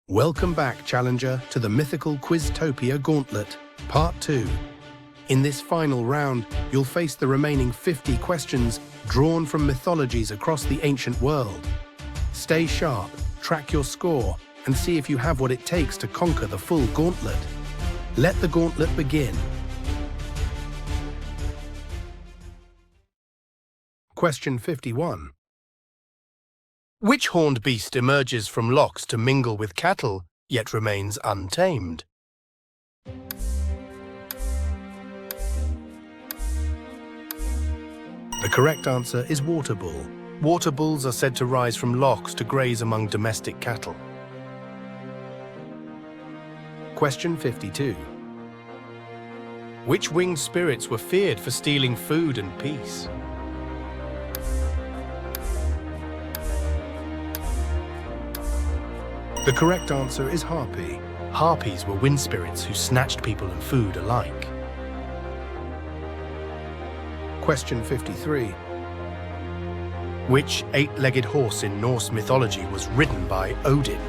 Welcome back, Challenger, to the Mythical Quiztopia Gauntlet, Part 2. In this final round, you'll face the remaining 50 questions drawn from mythologies across the ancient world. Stay sharp, track your score, and see if you have what it takes to conquer the full gauntlet. Let the gauntlet begin. Question 51. Which horned beast emerges from lochs to mingle with cattle, yet remains untamed? The correct answer is water bull. Water bulls are said to rise from lochs to graze among domestic cattle. Question 52. Which winged spirits were feared for stealing food and peace? The correct answer is harpy. Harpies were wind spirits who snatched people and food alike. Question 53. Which eight-legged horse in Norse mythology was ridden by Odin?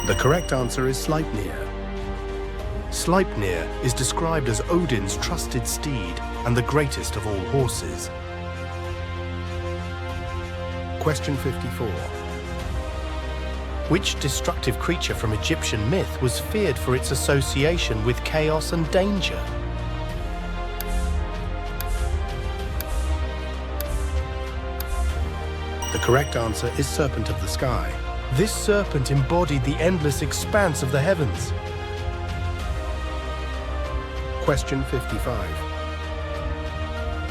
The correct answer is Sleipnir. Sleipnir is described as Odin's trusted steed and the greatest of all horses. Question 54. Which destructive creature from Egyptian myth was feared for its association with chaos and danger? The correct answer is serpent of the sky. This serpent embodied the endless expanse of the heavens. Question 55.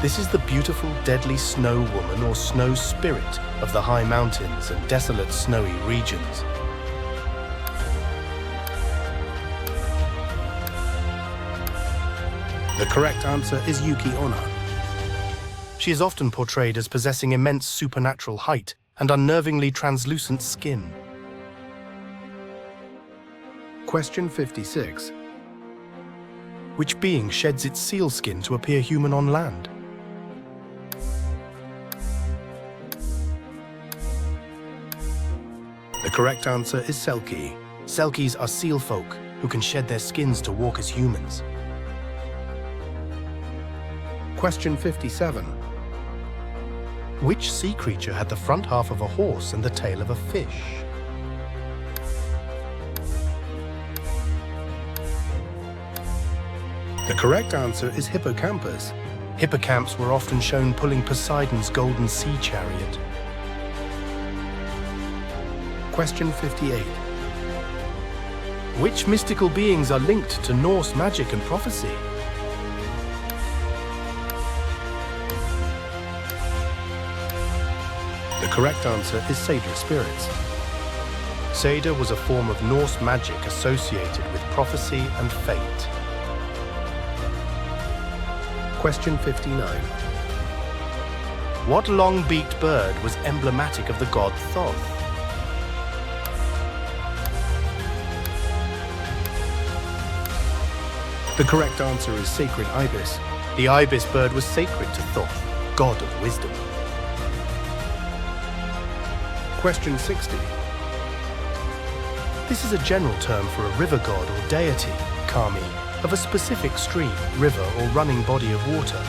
This is the beautiful, deadly snow woman or snow spirit of the high mountains and desolate snowy regions. The correct answer is Yuki Onna. She is often portrayed as possessing immense supernatural height and unnervingly translucent skin. Question 56. Which being sheds its seal skin to appear human on land? The correct answer is Selkie. Selkies are seal folk who can shed their skins to walk as humans. Question 57. Which sea creature had the front half of a horse and the tail of a fish? The correct answer is Hippocampus. Hippocamps were often shown pulling Poseidon's golden sea chariot. Question 58. Which mystical beings are linked to Norse magic and prophecy? The correct answer is Satyr spirits. Satyr was a form of Norse magic associated with prophecy and fate. Question 59. What long-beaked bird was emblematic of the god Thoth? The correct answer is sacred ibis. The ibis bird was sacred to Thoth, god of wisdom. Question 60. This is a general term for a river god or deity, Kami, of a specific stream, river, or running body of water.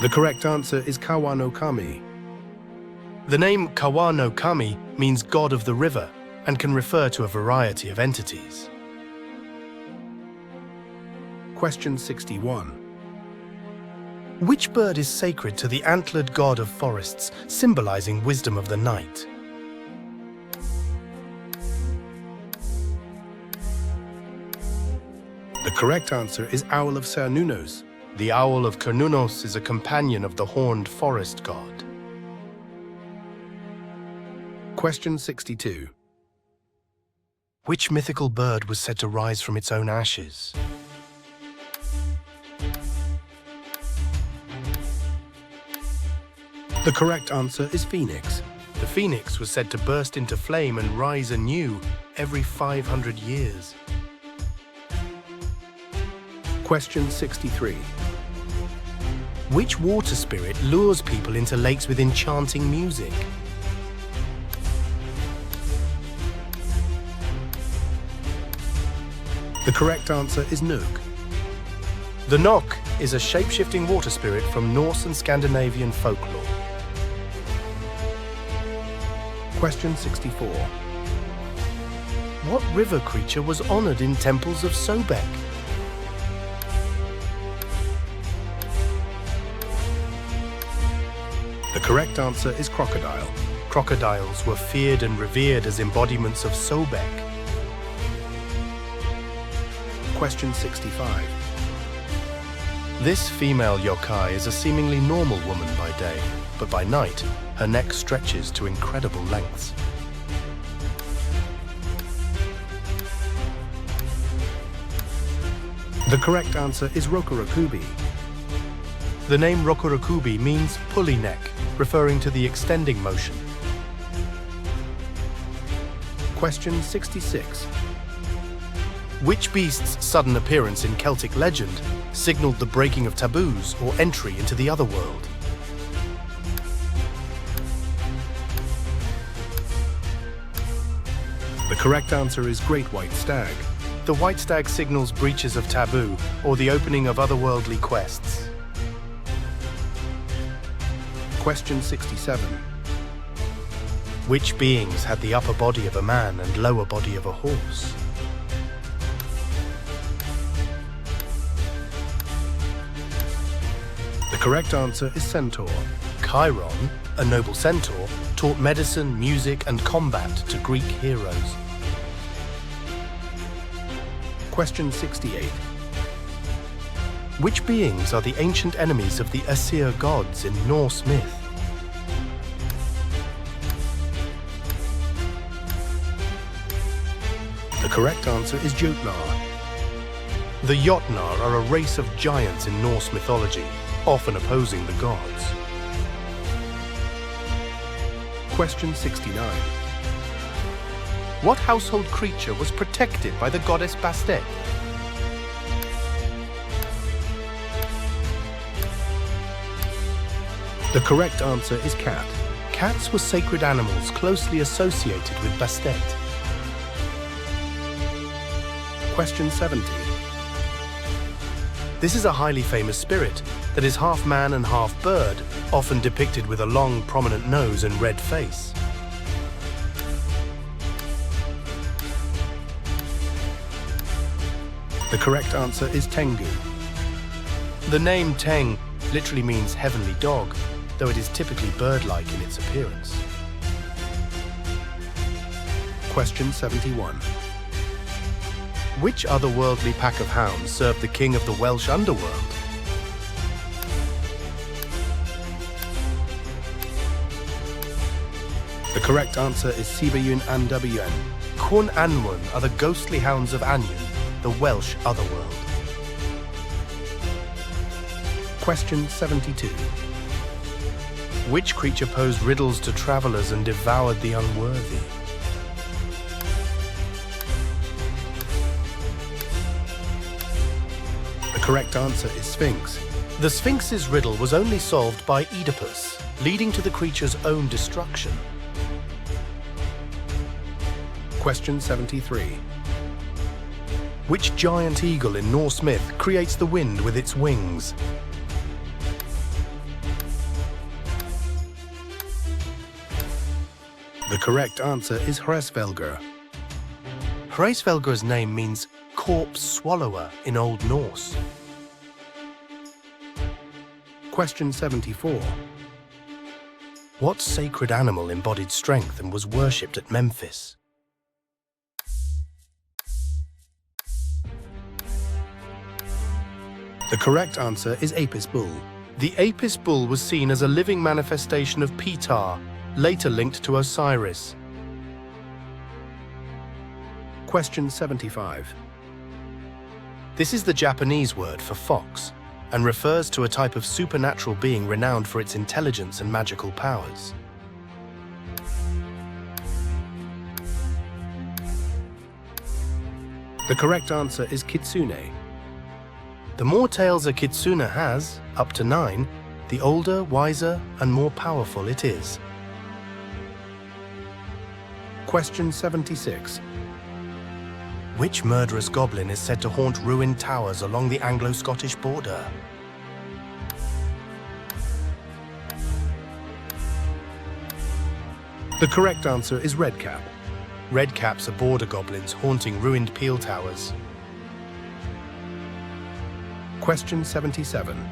The correct answer is Kawa no Kami. The name Kawa no Kami means god of the river and can refer to a variety of entities. Question 61. Which bird is sacred to the antlered god of forests, symbolizing wisdom of the night? The correct answer is Owl of Cernunnos. The Owl of Cernunnos is a companion of the horned forest god. Question 62. Which mythical bird was said to rise from its own ashes? The correct answer is Phoenix. The phoenix was said to burst into flame and rise anew every 500 years. Question 63. Which water spirit lures people into lakes with enchanting music? The correct answer is Nook. The Nok is a shape-shifting water spirit from Norse and Scandinavian folklore. Question 64. What river creature was honored in temples of Sobek? The correct answer is crocodile. Crocodiles were feared and revered as embodiments of Sobek. Question 65. This female yokai is a seemingly normal woman by day, but by night, her neck stretches to incredible lengths. The correct answer is Rokurakubi. The name Rokurakubi means pulley neck, referring to the extending motion. Question 66. Which beast's sudden appearance in Celtic legend signaled the breaking of taboos or entry into the otherworld? The correct answer is Great White Stag. The white stag signals breaches of taboo or the opening of otherworldly quests. Question 67. Which beings had the upper body of a man and lower body of a horse? The correct answer is Centaur. Chiron, a noble centaur, taught medicine, music, and combat to Greek heroes. Question 68. Which beings are the ancient enemies of the Aesir gods in Norse myth? The correct answer is Jotnar. The Jotnar are a race of giants in Norse mythology, often opposing the gods. Question 69. What household creature was protected by the goddess Bastet? The correct answer is cat. Cats were sacred animals closely associated with Bastet. Question 70. This is a highly famous spirit that is half man and half bird, often depicted with a long, prominent nose and red face. The correct answer is Tengu. The name Teng literally means heavenly dog, though it is typically bird-like in its appearance. Question 71. Which otherworldly pack of hounds served the king of the Welsh underworld? The correct answer is Sibayun Anwyn. Cwn Anwen are the ghostly hounds of Anwen, the Welsh otherworld. Question 72. Which creature posed riddles to travelers and devoured the unworthy? The correct answer is Sphinx. The Sphinx's riddle was only solved by Oedipus, leading to the creature's own destruction. Question 73. Which giant eagle in Norse myth creates the wind with its wings? The correct answer is Hraesvelgr. Hraesvelgr's name means corpse swallower in Old Norse. Question 74. What sacred animal embodied strength and was worshipped at Memphis? The correct answer is Apis bull. The Apis bull was seen as a living manifestation of Ptah, later linked to Osiris. Question 75. This is the Japanese word for fox, and refers to a type of supernatural being renowned for its intelligence and magical powers. The correct answer is Kitsune. The more tails a kitsune has, up to 9, the older, wiser, and more powerful it is. Question 76. Which murderous goblin is said to haunt ruined towers along the Anglo-Scottish border? The correct answer is Redcap. Redcaps are border goblins haunting ruined peel towers. Question 77.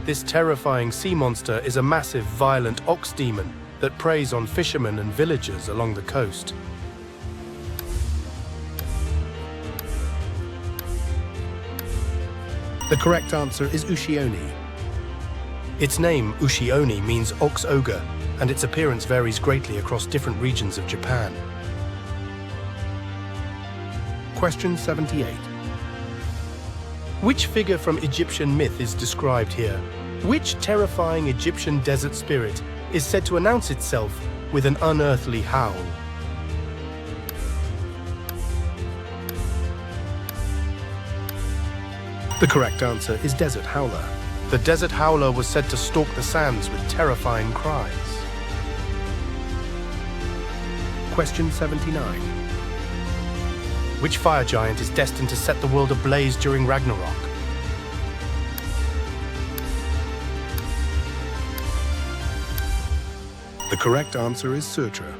This terrifying sea monster is a massive, violent ox demon that preys on fishermen and villagers along the coast. The correct answer is Ushioni. Its name, Ushioni, means ox ogre, and its appearance varies greatly across different regions of Japan. Question 78. Which figure from Egyptian myth is described here? Which terrifying Egyptian desert spirit is said to announce itself with an unearthly howl? The correct answer is Desert Howler. The Desert Howler was said to stalk the sands with terrifying cries. Question 79. Which fire giant is destined to set the world ablaze during Ragnarok? The correct answer is Surtur.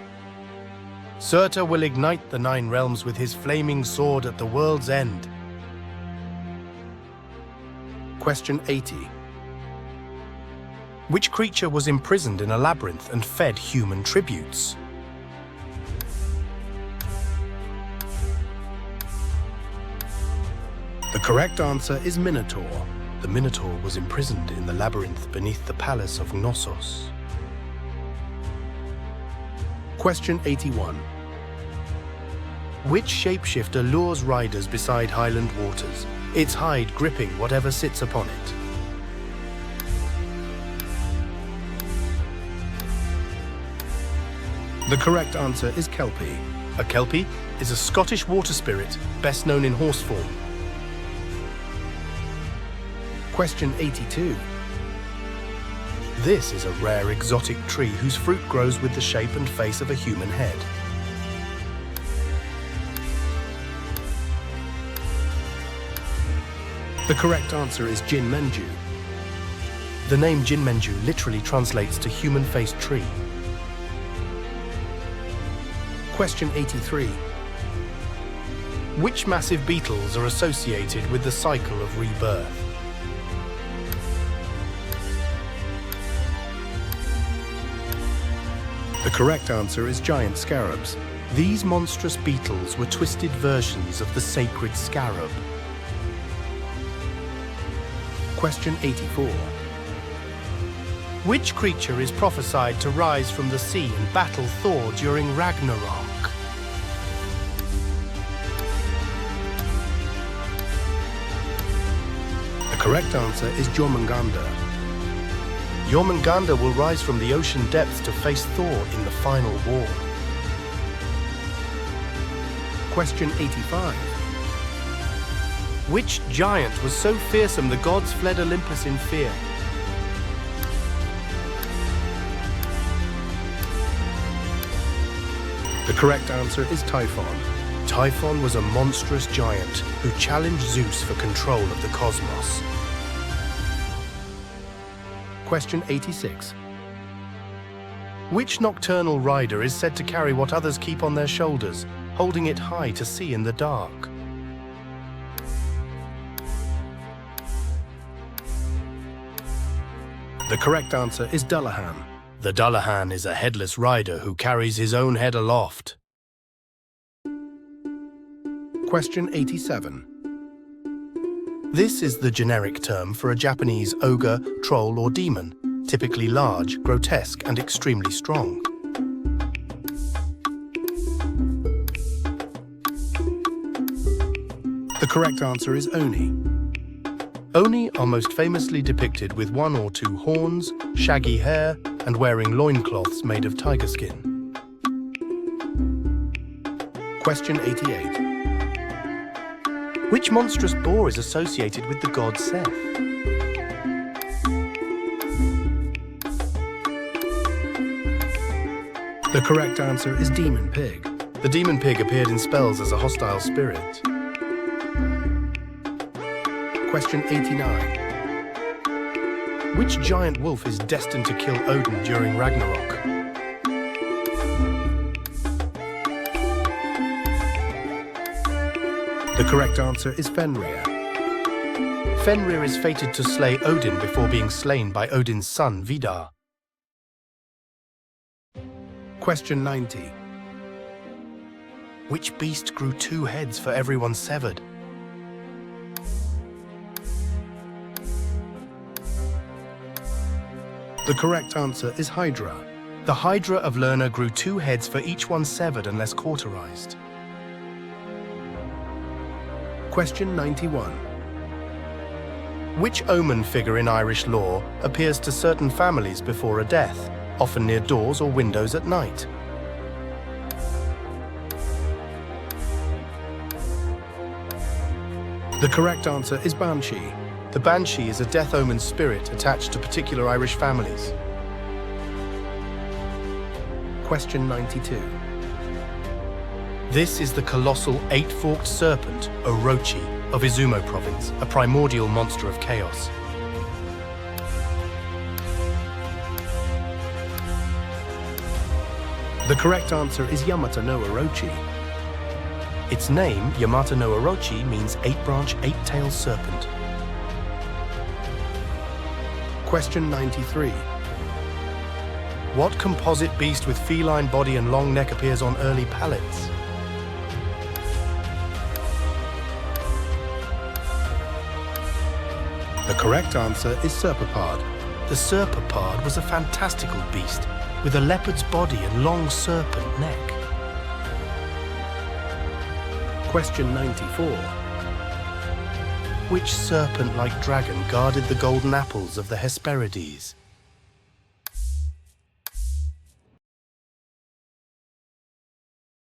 Surtur will ignite the 9 realms with his flaming sword at the world's end. Question 80. Which creature was imprisoned in a labyrinth and fed human tributes? The correct answer is Minotaur. The Minotaur was imprisoned in the labyrinth beneath the palace of Knossos. Question 81. Which shapeshifter lures riders beside highland waters, its hide gripping whatever sits upon it? The correct answer is Kelpie. A Kelpie is a Scottish water spirit, best known in horse form. Question 82. This is a rare exotic tree whose fruit grows with the shape and face of a human head. The correct answer is Jinmenju. The name Jinmenju literally translates to human-faced tree. Question 83. Which massive beetles are associated with the cycle of rebirth? The correct answer is giant scarabs. These monstrous beetles were twisted versions of the sacred scarab. Question 84. Which creature is prophesied to rise from the sea and battle Thor during Ragnarok? The correct answer is Jormungandr. Jormungandr will rise from the ocean depths to face Thor in the final war. Question 85. Which giant was so fearsome the gods fled Olympus in fear? The correct answer is Typhon. Typhon was a monstrous giant who challenged Zeus for control of the cosmos. Question 86. Which nocturnal rider is said to carry what others keep on their shoulders, holding it high to see in the dark? The correct answer is Dullahan. The Dullahan is a headless rider who carries his own head aloft. Question 87. This is the generic term for a Japanese ogre, troll, or demon, typically large, grotesque, and extremely strong. The correct answer is Oni. Oni are most famously depicted with 1 or 2 horns, shaggy hair, and wearing loincloths made of tiger skin. Question 88. Which monstrous boar is associated with the god Seth? The correct answer is demon pig. The demon pig appeared in spells as a hostile spirit. Question 89. Which giant wolf is destined to kill Odin during Ragnarok? The correct answer is Fenrir. Fenrir is fated to slay Odin before being slain by Odin's son, Vidar. Question 90. Which beast grew 2 heads for everyone severed? The correct answer is Hydra. The Hydra of Lerna grew 2 heads for each one severed unless cauterized. Question 91. Which omen figure in Irish lore appears to certain families before a death, often near doors or windows at night? The correct answer is Banshee. The Banshee is a death omen spirit attached to particular Irish families. Question 92. This is the colossal 8-forked serpent, Orochi, of Izumo province, a primordial monster of chaos. The correct answer is Yamata no Orochi. Its name, Yamata no Orochi, means 8-branch, 8-tailed serpent. Question 93. What composite beast with feline body and long neck appears on early palettes? The correct answer is Serpapard. The Serpapard was a fantastical beast with a leopard's body and long serpent neck. Question 94. Which serpent-like dragon guarded the golden apples of the Hesperides?